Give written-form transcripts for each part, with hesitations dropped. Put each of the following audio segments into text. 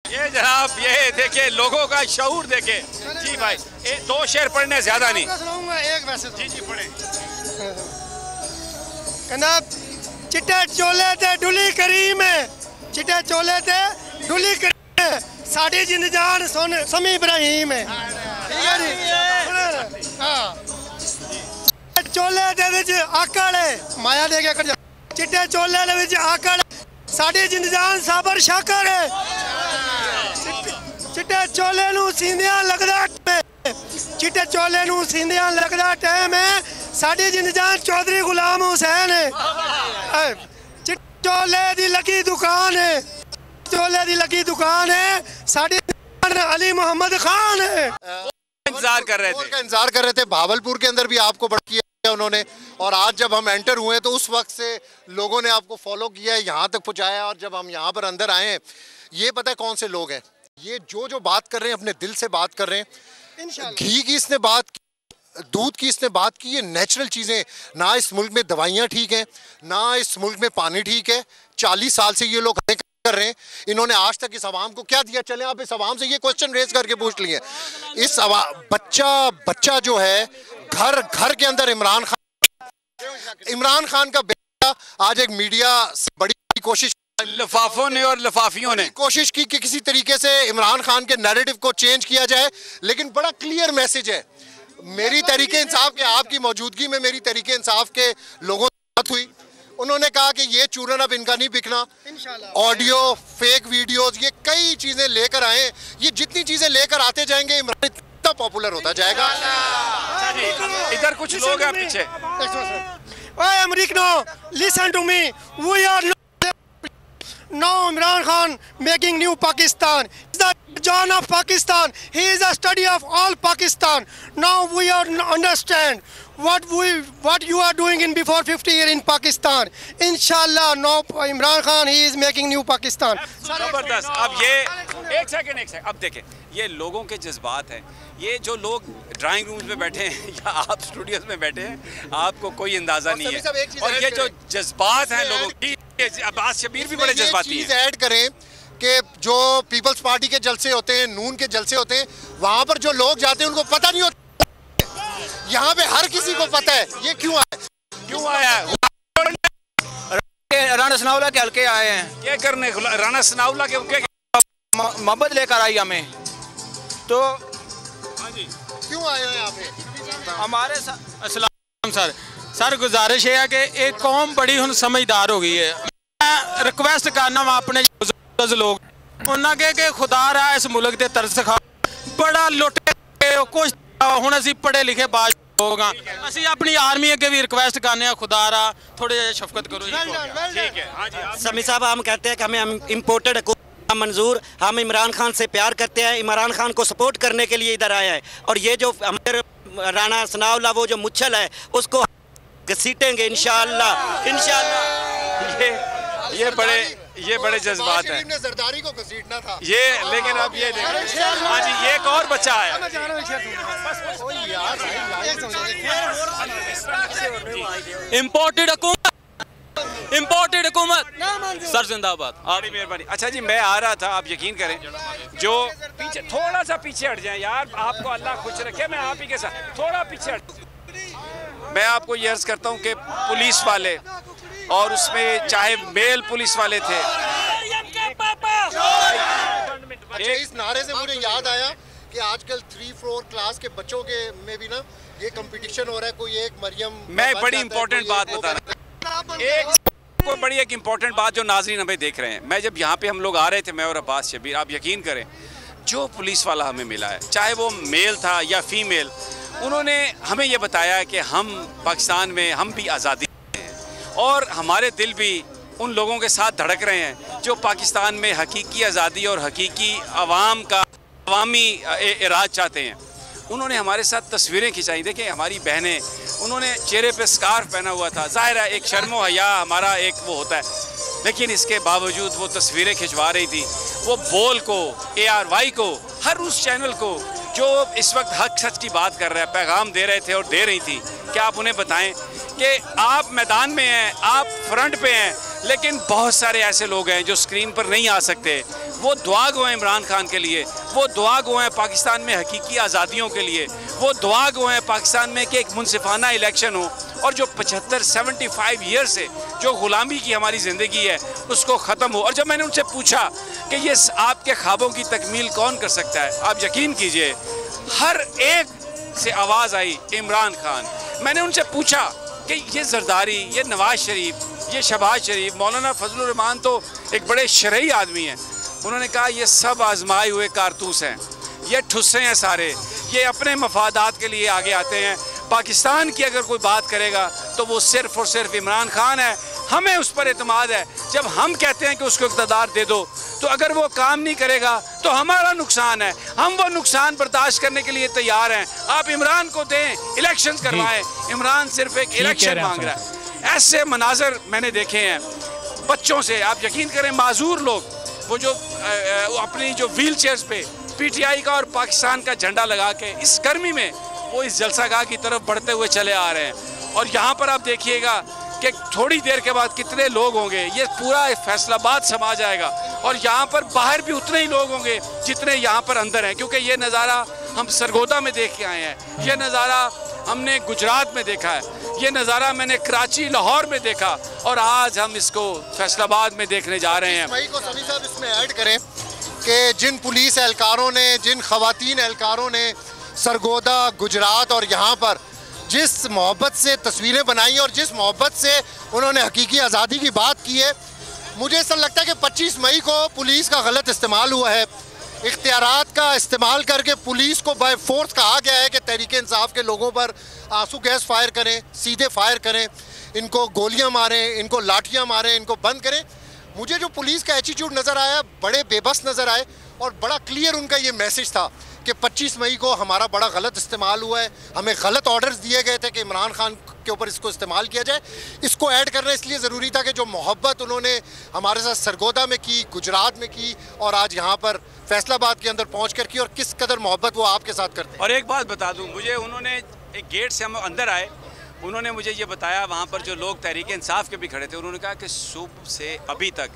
ये जनाब, ये देखे लोगों का शऊर देखे। जी भाई, दो शेर पढ़ने ज्यादा नहीं। एक वैसे जी जी पढ़े। कहना चिट्टे चोले ते डुली करीम है, चिट्टे चोले ते डुली करीम है, साड़ी जिंद जान सोने समी इब्राहिम है। ठीक है जी। हाँ, चोले दे विच आकड़ है, माया दे के कर। चिट्टे चोले दे विच आकड़, साड़ी जिंद जान साबर शाकर है। चिट्टे चोले नू सींदियां लगदा टाइम, चिट्टे चोले नू सींदियां लगदा टाइम है, साड़ी जिंद जान चौधरी गुलाम हुसैन है। चिट्टे चोले दी लगी दुकान है, चोले दी लगी दुकान है, साड़ी अली मोहम्मद खान है। इंतजार कर रहे थे, इंतजार कर रहे थे। भावलपुर के अंदर भी आपको बड़ा किया उन्होंने, और आज जब हम एंटर हुए तो उस वक्त से लोगों ने आपको फॉलो किया है, यहाँ तक पहुँचाया। और जब हम यहाँ पर अंदर आए हैं, ये पता है कौन से लोग हैं, ये जो बात कर रहे हैं अपने दिल से बात कर रहे हैं। घी की इसने बात की, दूध की इसने बात की, ये नेचुरल चीज़ें। ना इस मुल्क में दवाइयाँ ठीक हैं, ना इस मुल्क में पानी ठीक है। 40 साल से ये लोग कर रहे हैं। इन्होंने आज तक इस आवाम को क्या दिया? चले आप इस आवाम से ये क्वेश्चन रेज करके पूछ लिए। इस बच्चा जो है घर के अंदर इमरान खान का बेटा आज एक मीडिया से बड़ी कोशिश, लिफाफों ने और लिफाफियों ने कोशिश की कि किसी तरीके से इमरान खान के नैरेटिव को चेंज किया जाए, लेकिन बड़ा क्लियर मैसेज है। मेरी तहरीके इंसाफ के, आपकी मौजूदगी में मेरी तहरीके इंसाफ के लोगों से बात हुई। उन्होंने कहा कि ये चूरन अब इनका नहीं बिकना, ऑडियो, फेक वीडियोस, ये कई चीजें लेकर आए। ये जितनी चीजें लेकर आते जाएंगे, इमरान इतना पॉपुलर होता जाएगा। इधर कुछ लोग हैं पीछे। ओए अमेरिकनो, listen to me, we are now Imran Khan making new Pakistan. He's the John of Pakistan. He is the study of all Pakistan. Now we are understand what you are doing in before 50 years in Pakistan. Inshallah, now Imran Khan he is making new Pakistan. जबरदस्त। अब ये एक second अब देखें, ये लोगों के जज्बात हैं। ये जो लोग ड्राइंग रूम्स में बैठे हैं या आप स्टूडियोज में बैठे हैं, आपको कोई अंदाजा नहीं है। और ये जो जज्बात हैं लोगों की, अब्बास शबीर भी बड़े जज्बाती हैं। ऐड करें कि जो पीपल्स पार्टी के जलसे होते हैं, नून के जलसे होते हैं, वहाँ पर जो लोग जाते हैं उनको पता नहीं होता। यहाँ पे हर किसी को पता है ये क्यों आया है। राणा सनाउल्लाह के हल्के आए हैं, क्या करने? राणा सनाउल्लाह के मोहब्बत लेकर आई हमें, तो क्यों आए हैं यहाँ पे? हमारे अस्सलाम सर गुजारिश है कि एक कौम बड़ी हुन समझदार हो गई है। मैं रिक्वेस्ट करना वा अपने लोग उन्होंने के खुदा रहा इस मुल्क के तरस खा, बड़ा लुटे कुछ हुण असीं पढ़े लिखे बाज लोग हाँ, असीं अपनी आर्मी अगे भी रिक्वेस्ट करने खुदा रहा थोड़े शफकत करो। ठीक है। समी साहब, हम कहते हैं कि हमें इम्पोर्टेड मंजूर, हम इमरान खान से प्यार करते हैं, इमरान खान को सपोर्ट करने के लिए इधर आए हैं। और ये जो हमारे राणा सनाउल्लाह वो जो मुच्छल है उसको घसीटेंगे इंशाअल्लाह। ये बड़े जज्बात हैं। जरदारी को घसीटना था ये, लेकिन अब ये देखिए, हाँ जी, ये एक और बच्चा है। इम्पोर्टेड हुकूमत सर जिंदाबाद। बड़ी मेहरबानी। अच्छा जी, मैं आ रहा था, आप यकीन करें, जो पीछे थोड़ा सा पीछे हट जाए यार, आपको अल्लाह खुश रखे। मैं आप ही के साथ थोड़ा पीछे हट, मैं आपको ये अर्ज करता हूँ कि पुलिस वाले, और उसमें चाहे मेल पुलिस वाले थे। इस नारे से मुझे याद आया कि आजकल 3-4 क्लास के बच्चों के में भी ना ये कंपटीशन हो रहा है। कोई एक मरियम, मैं बड़ी इंपॉर्टेंट बात बता रहा हूँ, बड़ी एक इंपॉर्टेंट बात जो नाज़रीन हमें देख रहे हैं। मैं जब यहाँ पे हम लोग आ रहे थे, मैं और अब्बास शबीर, आप यकीन करें, जो पुलिस वाला हमें मिला है, चाहे वो मेल था या फीमेल, उन्होंने हमें ये बताया कि हम पाकिस्तान में हम भी आज़ादी हैं और हमारे दिल भी उन लोगों के साथ धड़क रहे हैं जो पाकिस्तान में हकीकी आज़ादी और हकीकी अवामी इराद चाहते हैं। उन्होंने हमारे साथ तस्वीरें खिंचाई। देखें, हमारी बहनें, उन्होंने चेहरे पे स्कार्फ पहना हुआ था। ज़ाहिर है एक शर्मो हया हमारा एक वो होता है, लेकिन इसके बावजूद वो तस्वीरें खिंचवा रही थी। वो बोल को, ARY को, हर उस चैनल को जो इस वक्त हक सच की बात कर रहा है, पैगाम दे रहे थे और दे रही थी। क्या आप उन्हें बताएं कि आप मैदान में हैं, आप फ्रंट पे हैं, लेकिन बहुत सारे ऐसे लोग हैं जो स्क्रीन पर नहीं आ सकते। वो दुआ गो हैं इमरान खान के लिए, वो दुआ गो हैं पाकिस्तान में हकीकी आज़ादियों के लिए, वो दुआ गो हैं पाकिस्तान में कि एक मुनसिफाना इलेक्शन हो और जो 75 ईयर से जो ग़ुलामी की हमारी ज़िंदगी है उसको ख़त्म हो। और जब मैंने उनसे पूछा कि ये आपके ख्वाबों की तकमील कौन कर सकता है, आप यकीन कीजिए हर एक से आवाज़ आई इमरान खान। मैंने उनसे पूछा कि ये जरदारी, ये नवाज शरीफ, ये शहबाज शरीफ, मौलाना फजलुर रहमान तो एक बड़े शरई आदमी हैं। उन्होंने कहा ये सब आजमाए हुए कारतूस हैं, ये ठुस्से हैं सारे, ये अपने मफादात के लिए आगे आते हैं। पाकिस्तान की अगर कोई बात करेगा तो वो सिर्फ़ और सिर्फ इमरान खान है। हमें उस पर एतमाद है। जब हम कहते हैं कि उसको इक़्तिदार दे दो तो अगर वो काम नहीं करेगा तो हमारा नुकसान है, हम वो नुकसान बर्दाश्त करने के लिए तैयार हैं। आप इमरान को दें, इलेक्शन करवाएं। इमरान सिर्फ एक इलेक्शन मांग रहा है। ऐसे मनाजर मैंने देखे हैं बच्चों से, आप यकीन करें माजूर लोग, वो जो अपनी जो व्हील चेयर्स पे PTI का और पाकिस्तान का झंडा लगा के इस गर्मी में वो इस जलसागाह की तरफ बढ़ते हुए चले आ रहे हैं। और यहाँ पर आप देखिएगा कि थोड़ी देर के बाद कितने लोग होंगे, ये पूरा फैसलाबाद समा जाएगा और यहाँ पर बाहर भी उतने ही लोग होंगे जितने यहाँ पर अंदर हैं, क्योंकि ये नज़ारा हम सरगोदा में देख के आए हैं, ये नज़ारा हमने गुजरात में देखा है, ये नज़ारा मैंने कराची, लाहौर में देखा और आज हम इसको फैसलाबाद में देखने जा रहे हैं। मई को सभी साहब इसमें ऐड करें कि जिन पुलिस एहलकारों ने, जिन खवातीन एहलकारों ने सरगोदा, गुजरात और यहाँ पर जिस मोहब्बत से तस्वीरें बनाई और जिस मोहब्बत से उन्होंने हकीकी आज़ादी की बात की है, मुझे ऐसा लगता है कि 25 मई को पुलिस का गलत इस्तेमाल हुआ है। इख्तियारात का इस्तेमाल करके पुलिस को बाय फोर्स कहा गया है कि तहरीक इंसाफ के लोगों पर आंसू गैस फायर करें, सीधे फायर करें, इनको गोलियां मारें, इनको लाठियां मारें, इनको बंद करें। मुझे जो पुलिस का एटीट्यूड नज़र आया, बड़े बेबस नज़र आए और बड़ा क्लियर उनका ये मैसेज था कि 25 मई को हमारा बड़ा गलत इस्तेमाल हुआ है, हमें गलत ऑर्डर्स दिए गए थे कि इमरान खान के ऊपर इसको इस्तेमाल किया जाए। इसको ऐड करना इसलिए ज़रूरी था कि जो मोहब्बत उन्होंने हमारे साथ सरगोदा में की, गुजरात में की और आज यहाँ पर फैसलाबाद के अंदर पहुँच कर की, और किस कदर मोहब्बत वो आपके साथ करते हैं। और एक बात बता दूँ, मुझे उन्होंने एक गेट से हम अंदर आए, उन्होंने मुझे ये बताया, वहाँ पर जो लोग तहरीक इंसाफ के भी खड़े थे, उन्होंने कहा कि सुबह से अभी तक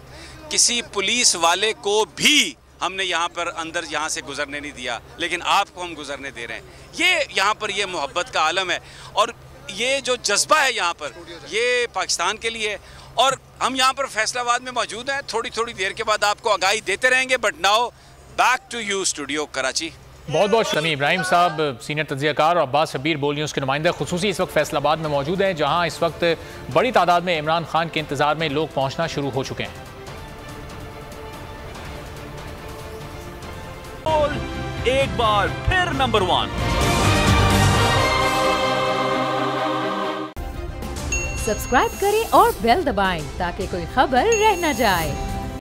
किसी पुलिस वाले को भी हमने यहाँ पर अंदर यहाँ से गुजरने नहीं दिया, लेकिन आपको हम गुजरने दे रहे हैं। ये यहाँ पर ये मोहब्बत का आलम है और ये जो जज्बा है यहाँ पर, ये पाकिस्तान के लिए। और हम यहाँ पर फैसलाबाद में मौजूद हैं, थोड़ी थोड़ी देर के बाद आपको आगाही देते रहेंगे। But now back to you studio Karachi. बहुत बहुत शमी इब्राहिम साहब, सीनियर तज्ज़ियाकार, और अब्बास शब्बीर बोल न्यूज़ के नुमाइंदा खुसूसी इस वक्त फैसलाबाद में मौजूद हैं, जहाँ इस वक्त बड़ी तादाद में इमरान खान के इंतज़ार में लोग पहुँचना शुरू हो चुके हैं। एक बार फिर नंबर 1। सब्सक्राइब करें और बेल दबाएं ताकि कोई खबर रह न जाए।